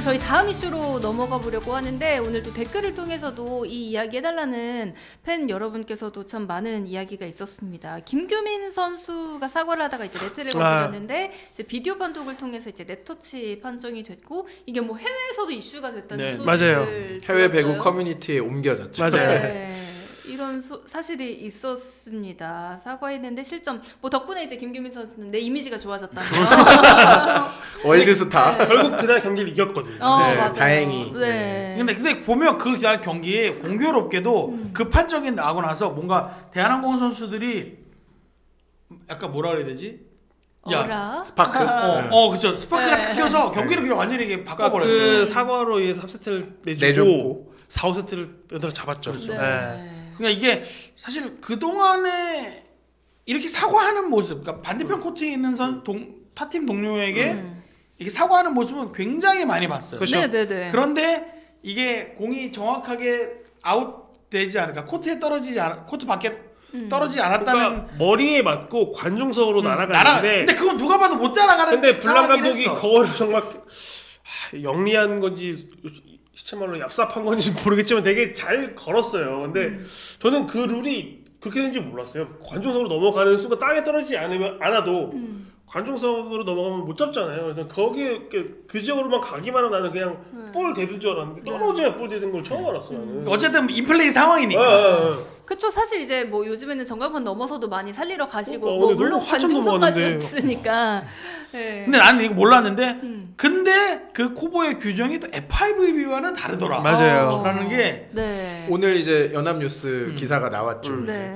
이제 저희 다음 이슈로 넘어가 보려고 하는데 오늘 또 댓글을 통해서도 이 이야기 해달라는 팬 여러분께서도 참 많은 이야기가 있었습니다. 김규민 선수가 사과를 하다가 이제 네트를 건드렸는데 이제 비디오 판독을 통해서 이제 네터치 판정이 됐고 이게 뭐 해외에서도 이슈가 됐다는 소식을 맞아요. 해외 배구 들었어요. 커뮤니티에 옮겨졌죠. 맞아요. 네. 이런 사실이 있었습니다. 사과했는데 실점. 뭐 덕분에 이제 김규민 선수는 내 이미지가 좋아졌다네요. 월드스타. 네. 결국 그날 경기를 이겼거든요. 네, 맞아요. 다행히. 네. 근데 보면 그 경기에 공교롭게도 그 판정이 나고 나서 뭔가 대한항공 선수들이 약간 뭐라 그래야 되지? 어라? 스파크. 그쵸. 스파크가 네. 탁 켜서 경기를 그냥 완전히 이렇게 그러니까 바꿔버렸어요. 그 사과로 인해서 3세트를 내주고 4, 5세트를 연달아 잡았죠. 그렇죠. 네. 그러니까 이게 사실 그 동안에 이렇게 사과하는 모습, 그러니까 반대편 코트에 있는 타팀 동료에게 이렇게 사과하는 모습은 굉장히 많이 봤어요. 그렇죠. 네네네. 그런데 이게 공이 정확하게 아웃되지 않을까, 코트에 코트 밖에 떨어지지 않았다는. 그러니까 머리에 맞고 관중석으로 날아가는데 근데 그건 누가 봐도 못 따라가는. 근데 블랑 상황이긴 감독이 했어. 그거를 정말 영리한 건지 시체말로 얍삽한 건지 모르겠지만 되게 잘 걸었어요. 근데 저는 그 룰이 그렇게 되는지 몰랐어요. 관중석으로 넘어가는 수가 땅에 떨어지지 않아도 관중석으로 넘어가면 못 잡잖아요. 그래서 거기에 그 지역으로만 가기만 하면 나는 그냥 볼 대는 줄 알았는데 떨어져야 볼 대는 걸 처음 알았어. 나는. 어쨌든 인플레이 상황이니까. 그쵸. 사실 이제 뭐 요즘에는 전광판 넘어서도 많이 살리러 가시고 그러니까, 뭐 근데 물론 너무 한참 관중석까지 넘어갔는데. 없으니까. 네. 근데 나는 이거 몰랐는데 근데 그 코보의 규정이 또 F5B와는 다르더라. 맞아요. 라는 게 네. 오늘 이제 연합뉴스 기사가 나왔죠. 네.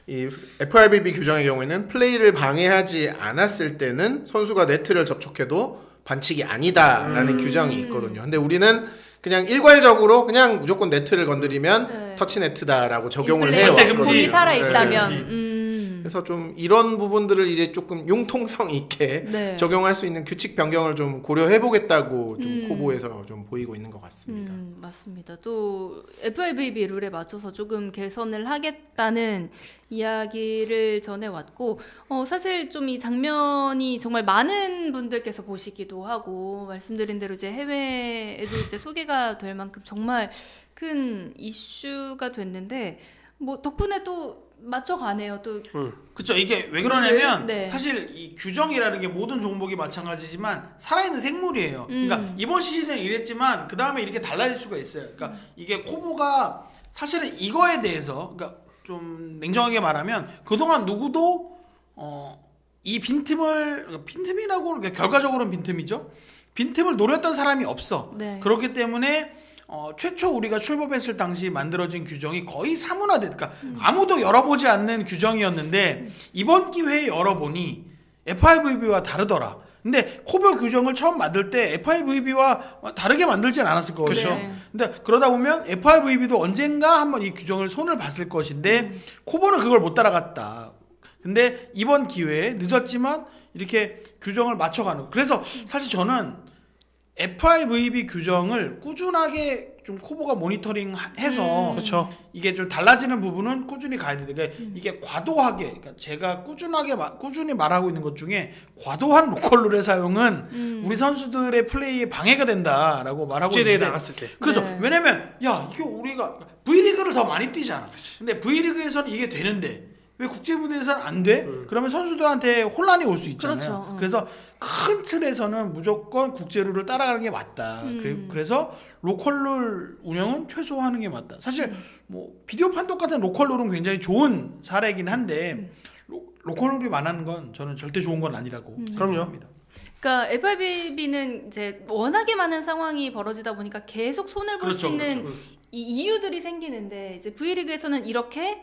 이 FIVB 규정의 경우에는 플레이를 방해하지 않았을 때는 선수가 네트를 접촉해도 반칙이 아니다라는 규정이 있거든요. 근데 우리는 그냥 일괄적으로 그냥 무조건 네트를 건드리면 네. 터치 네트다라고 적용을 인플레이 해왔거든요. 공이 살아 네. 있다면. 그래서 좀 이런 부분들을 이제 조금 융통성 있게 네. 적용할 수 있는 규칙 변경을 좀 고려해 보겠다고 좀 코보에서 좀 보이고 있는 것 같습니다. 맞습니다. 또 FIVB 룰에 맞춰서 조금 개선을 하겠다는 이야기를 전해왔고 사실 좀 이 장면이 정말 많은 분들께서 보시기도 하고 말씀드린 대로 이제 해외에도 이제 소개가 될 만큼 정말 큰 이슈가 됐는데 뭐 덕분에 또 맞춰가네요. 또 그쵸. 이게 왜 그러냐면 네. 사실 이 규정이라는 게 모든 종목이 마찬가지지만 살아있는 생물이에요. 그러니까 이번 시즌은 이랬지만 그 다음에 이렇게 달라질 수가 있어요. 그러니까 이게 코보가 사실은 이거에 대해서 그러니까 좀 냉정하게 말하면 그동안 누구도 이 빈틈이라고 그러니까 결과적으로는 빈틈이죠. 빈틈을 노렸던 사람이 없어. 네. 그렇기 때문에 최초 우리가 출범했을 당시 만들어진 규정이 거의 사문화됐, 그러니까 아무도 열어보지 않는 규정이었는데 이번 기회에 열어보니 FIVB와 다르더라. 근데 코보 규정을 처음 만들 때 FIVB와 다르게 만들진 않았을 거거든요. 그렇죠. 네. 근데 그러다 보면 FIVB도 언젠가 한번 이 규정을 손을 봤을 것인데 코보는 그걸 못 따라갔다. 근데 이번 기회에 늦었지만 이렇게 규정을 맞춰가는. 그래서 사실 저는 FIVB 규정을 꾸준하게 좀 코보가 모니터링해서 그렇죠. 이게 좀 달라지는 부분은 꾸준히 가야 돼. 그러니까 이게 과도하게, 그러니까 제가 꾸준히 말하고 있는 것 중에 과도한 로컬룰의 사용은 우리 선수들의 플레이에 방해가 된다라고 말하고 국제대회 있는데. 나갔을 때. 그렇죠. 네. 왜냐면 이게 우리가 V리그를 더 많이 뛰잖아. 근데 V리그에서는 이게 되는데 왜 국제 무대에서는 안 돼? 그러면 선수들한테 혼란이 올 수 있잖아요. 그렇죠. 그래서 큰 틀에서는 무조건 국제룰을 따라가는 게 맞다. 그래서 로컬룰 운영은 최소화하는 게 맞다. 사실 뭐 비디오 판독 같은 로컬룰은 굉장히 좋은 사례이긴 한데 로컬룰이 많은 건 저는 절대 좋은 건 아니라고 생각합니다. 그러니까 FIVB는 이제 워낙에 많은 상황이 벌어지다 보니까 계속 손을 볼 수 있는 이 이유들이 생기는데 이제 V리그에서는 이렇게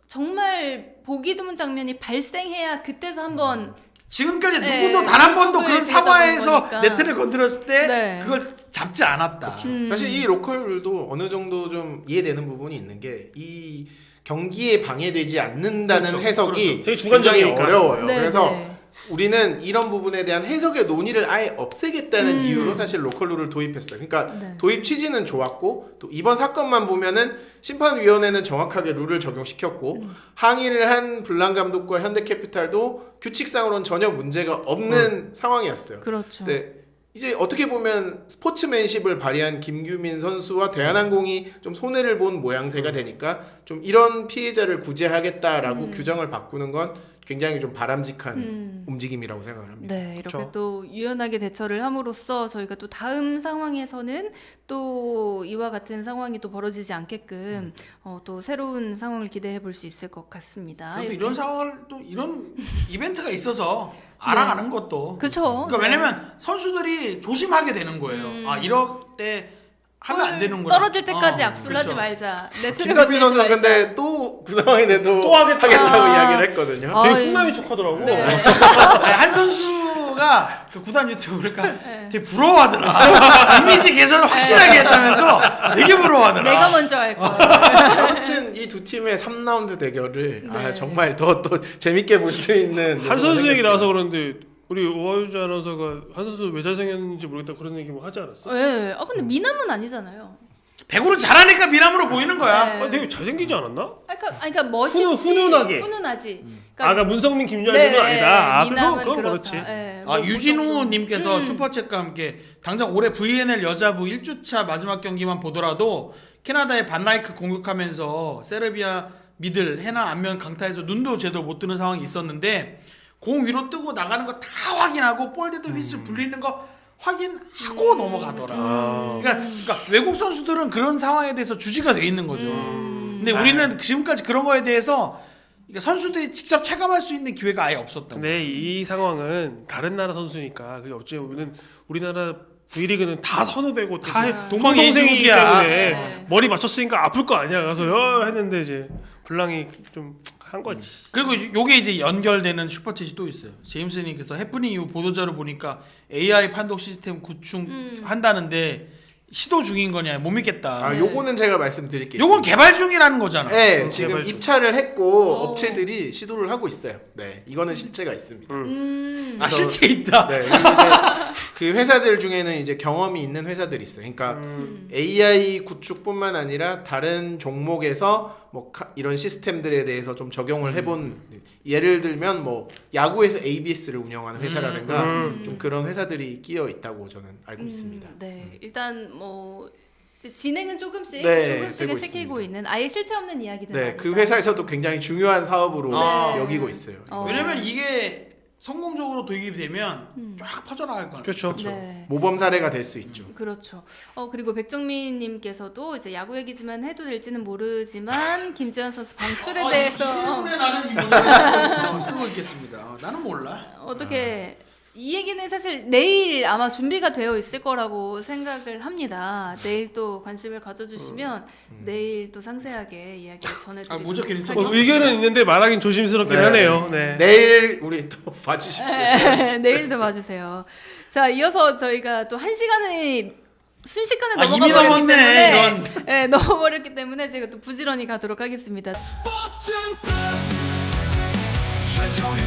정말 보기 드문 장면이 발생해야 그때서 한번 지금까지 네, 누구도 단 한 번도 그런 결국을 사과에서 거니까. 네트를 건드렸을 때 네. 그걸 잡지 않았다. 사실 이 로컬룰도 어느 정도 좀 이해되는 부분이 있는 게 이 경기에 방해되지 않는다는 그렇죠. 해석이 그렇죠. 되게 굉장히 주관적이니까. 어려워요. 네, 그래서 네. 우리는 이런 부분에 대한 해석의 논의를 아예 없애겠다는 이유로 사실 로컬룰을 도입했어요. 그러니까 네. 도입 취지는 좋았고 또 이번 사건만 보면은 심판위원회는 정확하게 룰을 적용시켰고 항의를 한 블랑 감독과 현대캐피탈도 규칙상으로는 전혀 문제가 없는 상황이었어요. 그렇죠. 근데 이제 어떻게 보면 스포츠맨십을 발휘한 김규민 선수와 대한항공이 좀 손해를 본 모양새가 되니까 좀 이런 피해자를 구제하겠다라고 규정을 바꾸는 건 굉장히 좀 바람직한 움직임이라고 생각을 합니다. 네, 이렇게 그렇죠? 또 유연하게 대처를 함으로써 저희가 또 다음 상황에서는 또 이와 같은 상황이 또 벌어지지 않게끔 또 새로운 상황을 기대해 볼 수 있을 것 같습니다. 그래도 이렇게. 이런 상황을 또 이런 이벤트가 있어서 알아가는 것도. 그쵸. 그러니까 네. 왜냐면 선수들이 조심하게 되는 거예요. 아 이럴 때 하면 안 되는구나. 떨어질 때까지 악수를 그렇죠. 하지 말자. 네트를 김규민 건들지 선수가 말자. 근데 또 그 상황이 돼도 또 하겠다고 이야기를 했거든요. 되게 아, 훈남이 척하더라고. 네. 아니, 한 선수가 그 구단 유튜브 보니까 되게 부러워하더라. 이미지 개선을 확실하게 했다면서 되게 부러워하더라. 내가 먼저 할 거야. 아무튼 이 두 팀의 3라운드 대결을 네. 정말 더 재밌게 볼 수 있는 한 선수 얘기 나와서 그러는데 우리 오하유주 아나운서가 한 선수 왜 잘생겼는지 모르겠다 그런 얘기 뭐 하지 않았어? 네. 근데 미남은 아니잖아요. 배구를 잘하니까 미남으로 보이는 거야. 네. 아, 되게 잘생기지 않았나? 그러니까 멋있지. 훈훈하게. 훈훈하지. 아까 문성민 김유한 네, 정도 아니다. 아, 미남은 뭐 그건 그렇지. 네, 아 그 유진우님께서 정도. 슈퍼챗과 함께 당장 올해 VNL 여자부 1주차 마지막 경기만 보더라도 캐나다의 반라이크 공격하면서 세르비아 미들 해나 안면 강타해서 눈도 제대로 못 뜨는 상황이 있었는데 공 위로 뜨고 나가는 거 다 확인하고 볼데드 휘슬 불리는 거 확인하고 넘어가더라. 그러니까 외국 선수들은 그런 상황에 대해서 주지가 돼 있는 거죠. 근데 우리는 지금까지 그런 거에 대해서 그러니까 선수들이 직접 체감할 수 있는 기회가 아예 없었던 거예요. 근데 이 상황은 다른 나라 선수니까 그게 없지. 우리나라 V리그는 다 선후배고 다 동방의 동생이기 이주국이야. 때문에 네. 머리 맞췄으니까 아플 거 아니야. 그래서 했는데 이제 블랑이 좀 한 거지. 그리고 요게 이제 연결되는 슈퍼챗이 또 있어요. 제임스님께서 해프닝 이후 보도자료 보니까 AI 판독 시스템 구축한다는데 시도 중인 거냐 못 믿겠다. 아, 요거는 제가 말씀드릴게요. 요건 개발 중이라는 거잖아. 네, 지금 개발 중. 입찰을 했고 어. 업체들이 시도를 하고 있어요. 네, 이거는 실체가 있습니다. 아 실체 있다. 네, 그리고 이제 그 회사들 중에는 이제 경험이 있는 회사들이 있어요. 그러니까 AI 구축뿐만 아니라 다른 종목에서 뭐 이런 시스템들에 대해서 좀 적용을 해본 예를 들면 뭐 야구에서 ABS를 운영하는 회사라든가 좀 그런 회사들이 끼어 있다고 저는 알고 있습니다. 네, 일단 뭐 진행은 조금씩은 되고 시키고 있습니다. 있는 아예 실체 없는 이야기들. 네, 그 회사에서도 굉장히 중요한 사업으로 네. 여기고 있어요. 왜냐면 이게 성공적으로 도입이 되면 쫙 퍼져나갈 거야. 그렇죠. 네. 모범 사례가 될 수 있죠. 그렇죠. 그리고 백정민님께서도 이제 야구 얘기지만 해도 될지는 모르지만 김지현 선수 방출에 대해서 나는 이거 쓰고 있겠습니다. 나는 몰라. 어떻게 이 얘기는 사실 내일 아마 준비가 되어 있을 거라고 생각을 합니다. 내일 또 관심을 가져주시면 내일 또 상세하게 이야기를 전해드리도록 뭐죠, 괜히 하겠습니다. 의견은 있는데 말하긴 조심스럽긴 네. 하네요. 네. 내일 우리 또 봐주십시오. 내일도 봐주세요. 자, 이어서 저희가 또 1시간을 순식간에 이미 넘어가 버렸기 넘었네, 때문에 이런. 네, 넘어버렸기 때문에 제가 또 부지런히 가도록 하겠습니다. 스포츠 플러스 한정의